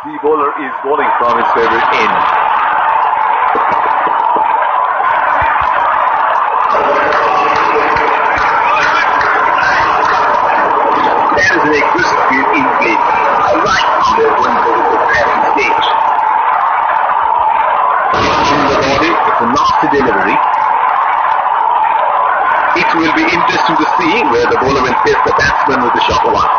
The bowler is bowling from his favorite end. That is an aggressive field in play. I like how they're going for the passing stage. In the body, it's a nasty delivery. It will be interesting to see where the bowler will face the batsman with the short one.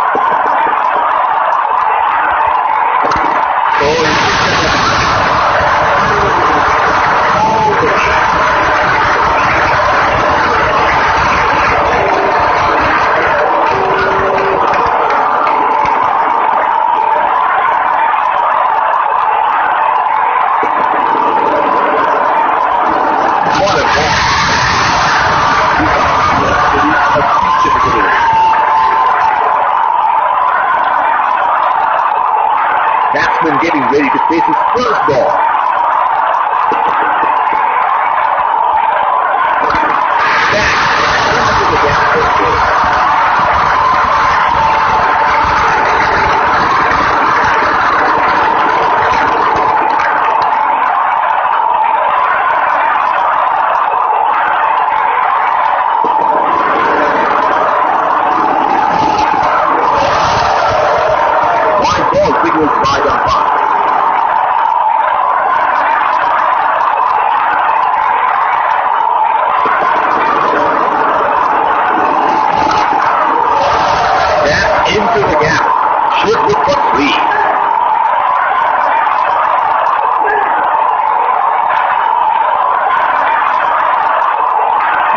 Batsman getting ready to face his first ball. Back into the gap. One ball signals by the umpire. Into the gap. Should look for three.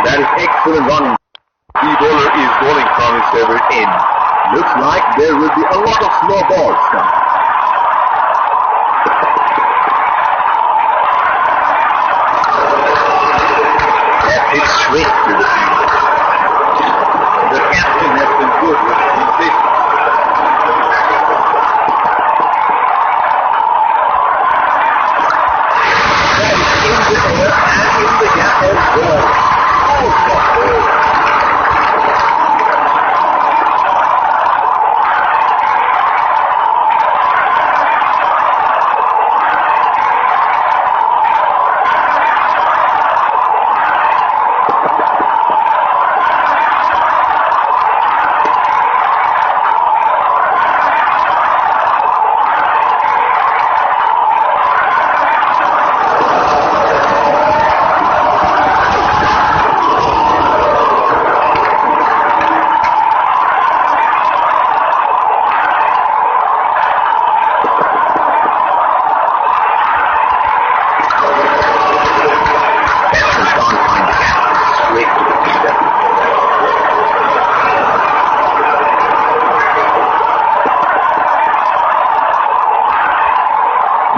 That is excellent running. The bowler is bowling from his favorite end. Looks like there will be a lot of slow balls coming. That hits straight to the field. The captain has been good with his safety. That is in the air and in the gap as well.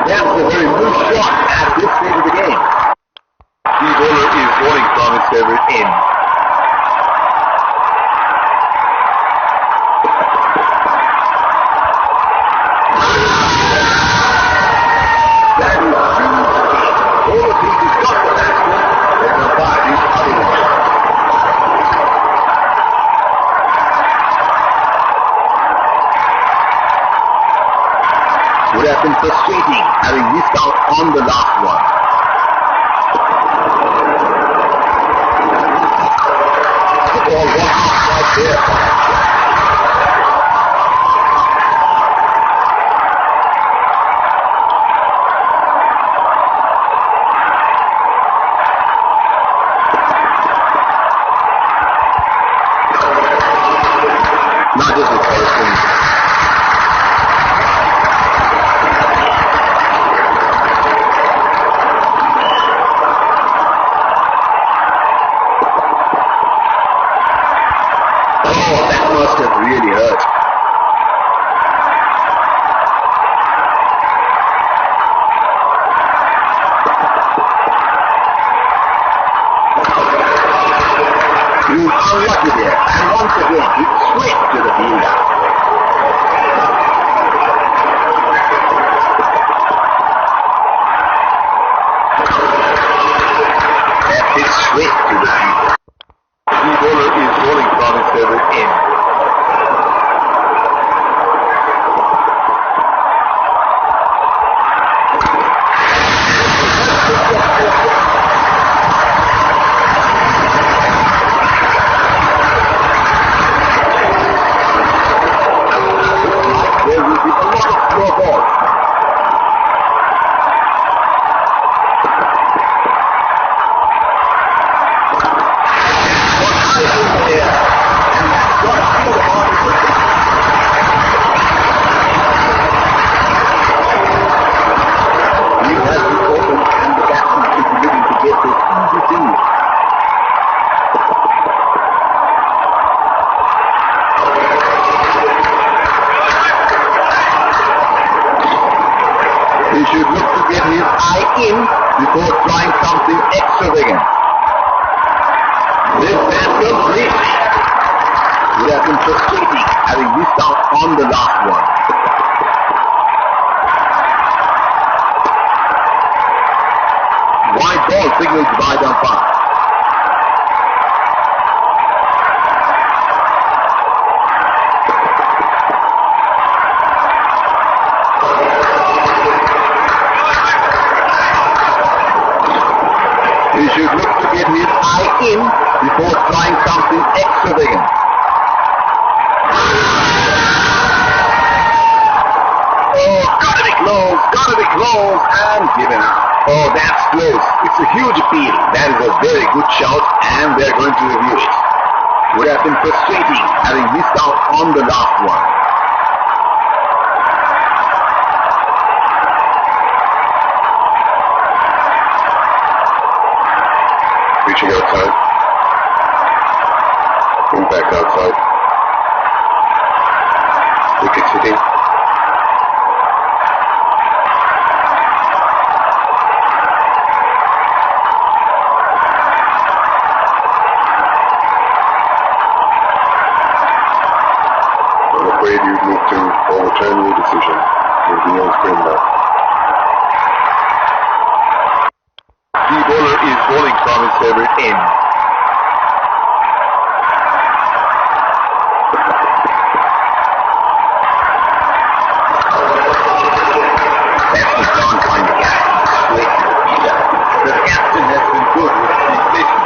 That's a very loose shot at this stage of the game. The bowler is bowling from his favorite end. That is huge. Bowler thinks he's got the batsman. There's no fire. He's cutting it. Would have been frustrating having missed out on the last one. The ball was right there. Not just the first one. That must have really hurt. He was unlucky there, and once again he swept to the fielder. That hit straight to the fielder. The bowler is bowling from his favorite end. should look to get his eye in before trying something extravagant. This pass complete. Would have been frustrating having missed out on the last one. White ball signaled by the umpire. He should look to get his eye in before trying something extravagant. Oh, gotta be close, and given up. Oh, that's close. It's a huge appeal. That is a very good shout, and they're going to review it. Would have been frustrating having missed out on the last one. Reaching outside. Impact outside. Wicket sitting. I'm afraid you'd need to overturn your decision. You'll be on screen now. The bowler is bowling from his favorite end. That's the John Fine guy. The captain has been good with his position.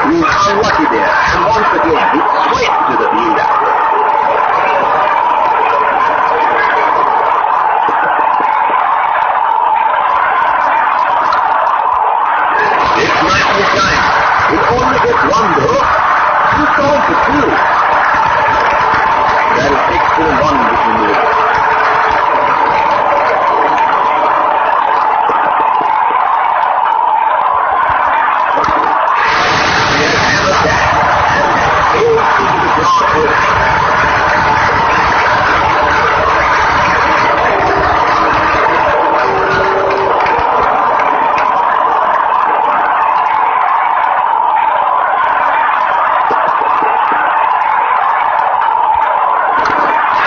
He was unlucky there, and once again, it's straight to the fielder. It's nicely timed. It only gets one though. Two down to two. That is excellent run between the wickets. He has hammered that and sailed into the ground.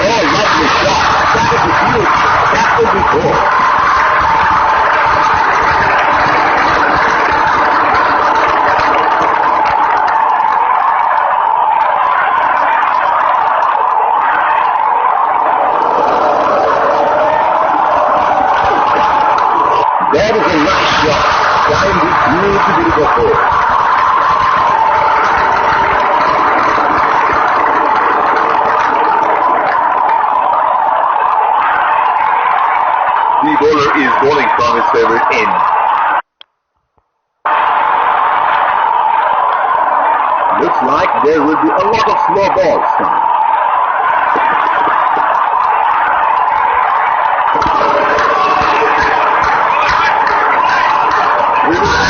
Oh, lovely shot. That is huge. That will be four. That is a nice shot. Timed it beautifully before. The bowler is bowling from his favorite end. Looks like there will be a lot of slow balls coming. We will have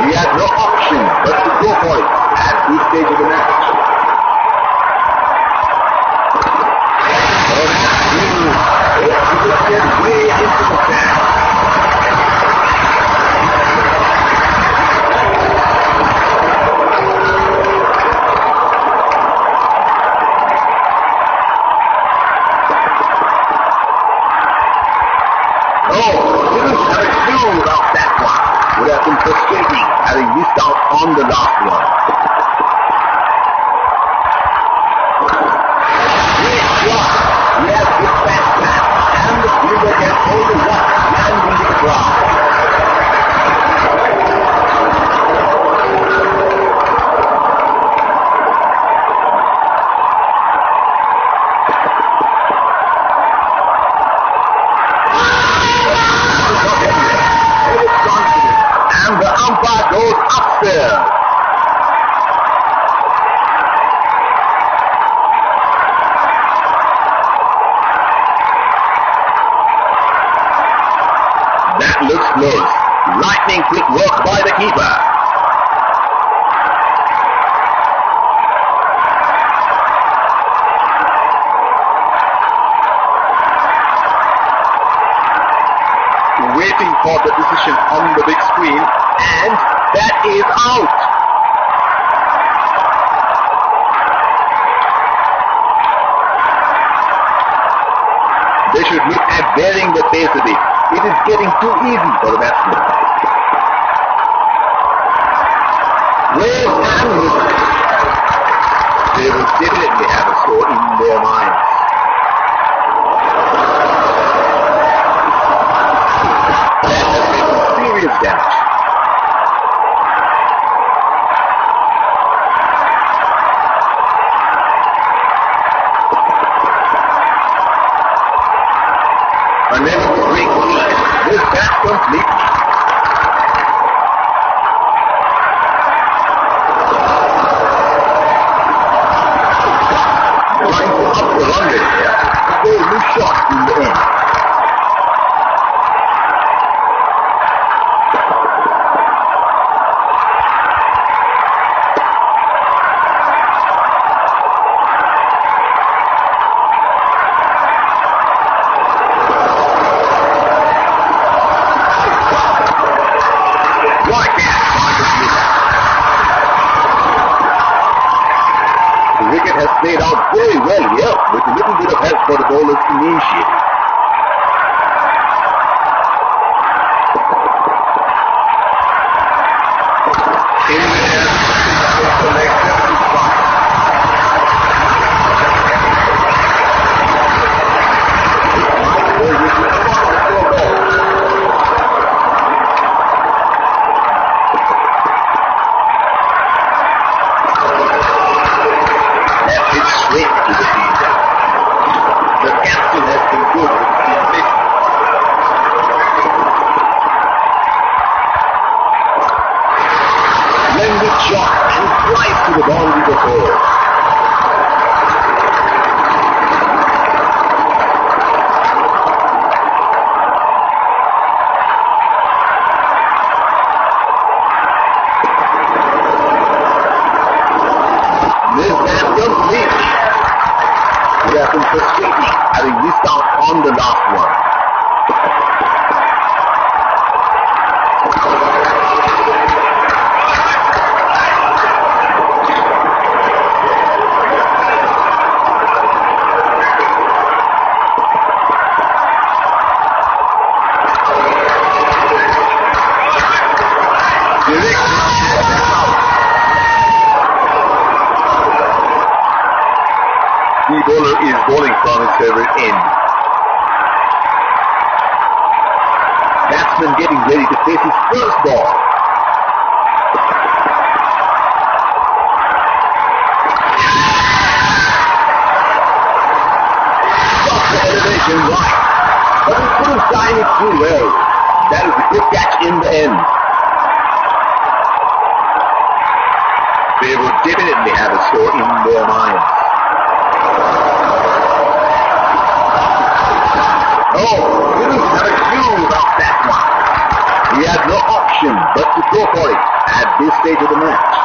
He had no option but to go for it at this stage of the match. Oh, that's huge. It's lifted way into the stand. Oh, didn't have a clue about that one. Would have been frustrating having missed out on the last one. Great shot. He has hit that snap, and the fielder can only watch and read the ground. Confident. third. That looks close. Lightning quick work by the keeper. Waiting for the decision on the big screen, and that is out. They should look at varying the pace a bit. It is getting too easy for the batsman. Well, they will definitely have a score in their minds. That has made some serious damage. Another great lead. This bat completely. Trying to up the run rate here. A very loose shot in the end. Played out very well here with a little bit of help for the bowlers initiating. In there, the leg straight to the field. The captain has been good with the field. Splendid shot and flies to the boundary of 4. This man completely. It has been frustrating having missed out on the last one. The bowler is bowling from his favorite end. Batsman getting ready to face his first ball. Got the elevation right, but he couldn't time it too well. That is a good catch in the end. They will definitely have a score in their minds. Oh, he didn't have a clue about that one. He had no option but to go for it at this stage of the match.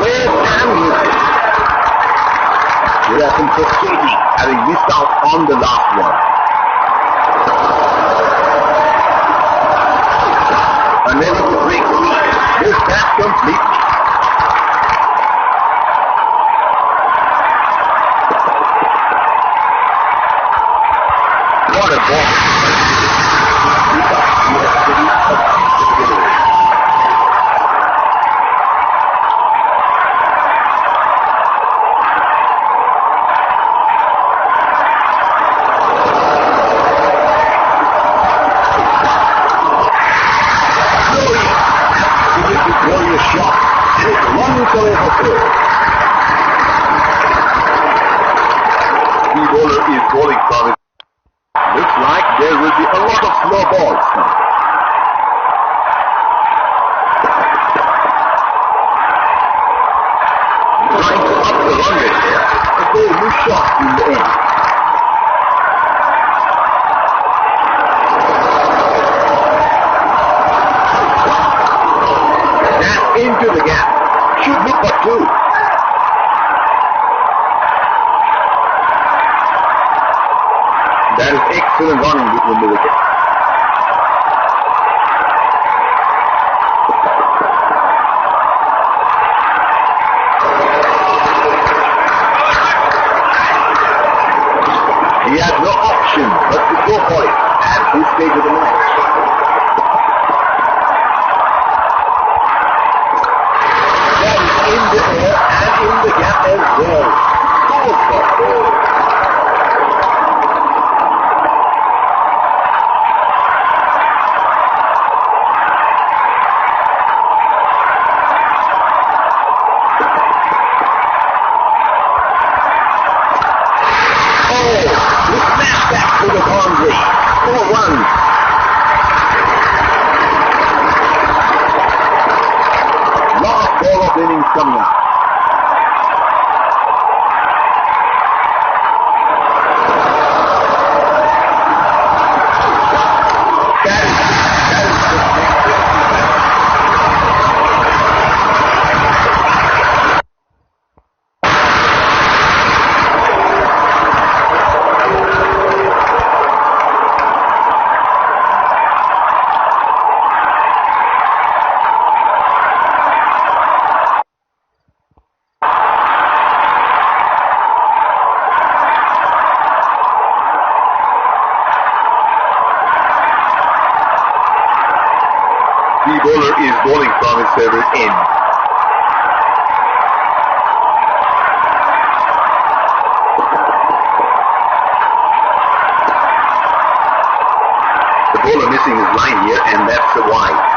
Well handled. It has been frustrating having missed out on the last one. Unable to break free. This bat completely. What a ball. Glorious shot. And it's runs away for 4. The bowler is bowling from it. Looks like there will be a lot of slow balls now. for two. That is excellent running between the wickets. He had no option but to go for it at this stage of the match. That is in the air and in the gap as well. Four for four. To the boundary. 4-1. Last ball of the innings coming up. That is the bowler is bowling from his favorite end. The bowler missing his line here, and that's the wide.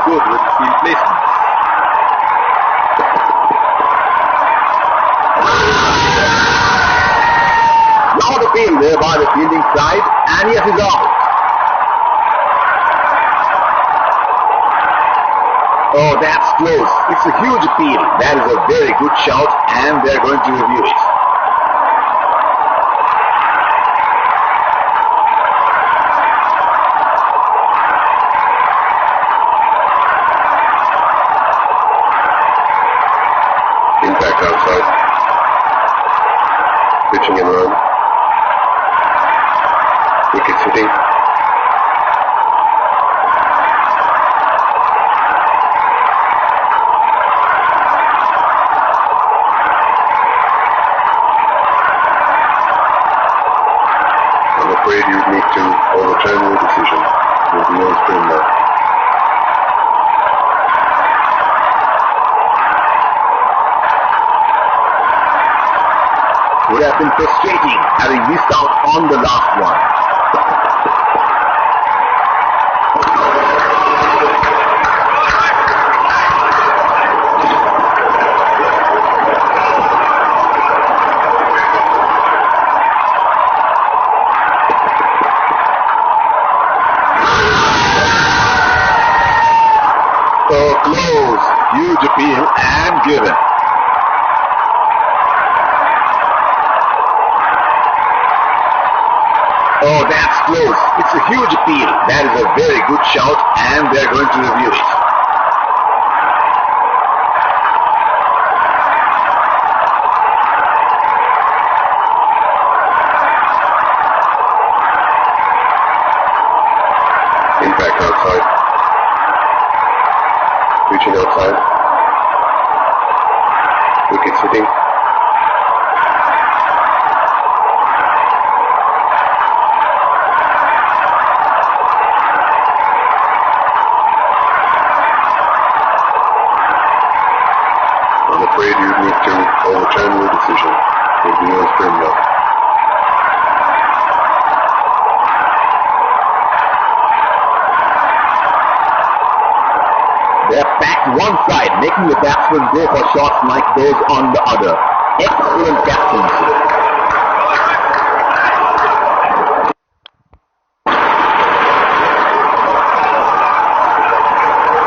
Good with his field placement. Now the field there by the fielding side, and yes, he's out. Oh, that's close. It's a huge appeal. That is a very good shout, and they're going to review it. Impact outside. Pitching and run. Wicket sitting. I'm afraid you need to overturn your decision. You'll be on screen now. Would have been frustrating having missed out on the last one. So close, huge appeal and given. Oh, that's close. It's a huge appeal. That is a very good shout, and they're going to review it. Impact outside. Reaching outside. Wicket sitting. afraid you'd move to overturn your decision. We'll be on spin now. They're packed one side, making the batsmen go for shots like those on the other. Excellent captaincy.